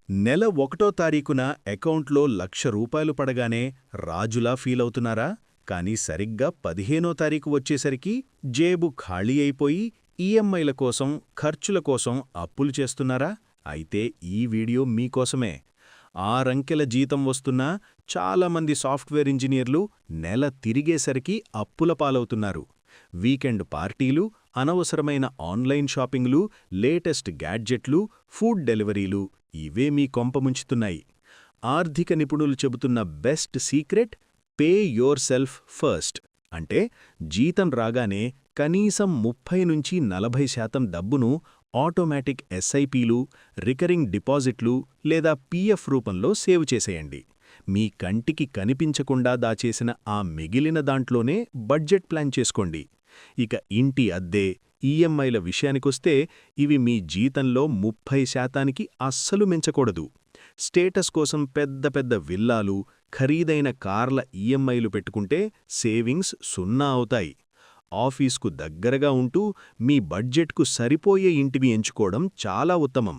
నెల 1 తారీఖున అకౌంట్లో ₹1,00,000 పడగానే రాజులా ఫీలవుతున్నారా? కానీ సరిగ్గా 15వ తారీఖు వచ్చేసరికి జేబు ఖాళీ అయిపోయి ఈఎంఐల కోసం, ఖర్చుల కోసం అప్పులు చేస్తున్నారా? అయితే ఈ వీడియో మీకోసమే. 6 అంకెల జీతం వస్తున్నా చాలామంది సాఫ్ట్వేర్ ఇంజనీర్లు నెల తిరిగేసరికి అప్పుల పాలవుతున్నారు. వీకెండ్ పార్టీలు, అనవసరమైన ఆన్లైన్ షాపింగ్లు, లేటెస్ట్ గ్యాడ్జెట్లు, ఫుడ్ డెలివరీలు ఇవే మీ కొంపముంచుతున్నాయి. ఆర్థిక నిపుణులు చెబుతున్న best secret pay your self first. అంటే జీతం రాగానే కనీసం 30–40% డబ్బును ఆటోమేటిక్ ఎస్ఐపీలు, రికరింగ్ డిపాజిట్లు లేదా పీఎఫ్ రూపంలో సేవ్ చేసేయండి. మీ కంటికి కనిపించకుండా దాచేసిన ఆ మిగిలిన దాంట్లోనే బడ్జెట్ ప్లాన్ చేసుకోండి. ఇక ఇంటి అద్దె, ఈఎంఐల విషయానికొస్తే ఇవి మీ జీతంలో 30%కి అస్సలు మించకూడదు. స్టేటస్ కోసం పెద్ద పెద్ద విల్లాలు, ఖరీదైన కార్ల ఈఎంఐలు పెట్టుకుంటే సేవింగ్స్ 0 అవుతాయి. ఆఫీస్కు దగ్గరగా ఉంటూ మీ బడ్జెట్కు సరిపోయే ఇంటిని ఎంచుకోవడం చాలా ఉత్తమం.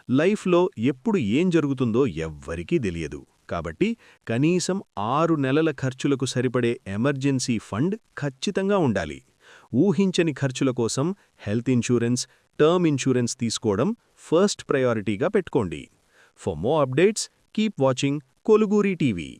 లైఫ్లో ఎప్పుడు ఏం జరుగుతుందో ఎవ్వరికీ తెలియదు. కాబట్టి కనీసం 6 నెలల ఖర్చులకు సరిపడే ఎమర్జెన్సీ ఫండ్ ఖచ్చితంగా ఉండాలి. ఊహించని ఖర్చుల కోసం హెల్త్ ఇన్సూరెన్స్, టర్మ్ ఇన్సూరెన్స్ తీసుకోవడం ఫస్ట్ ప్రయారిటీగా పెట్టుకోండి. For more updates, keep watching Koluguri TV.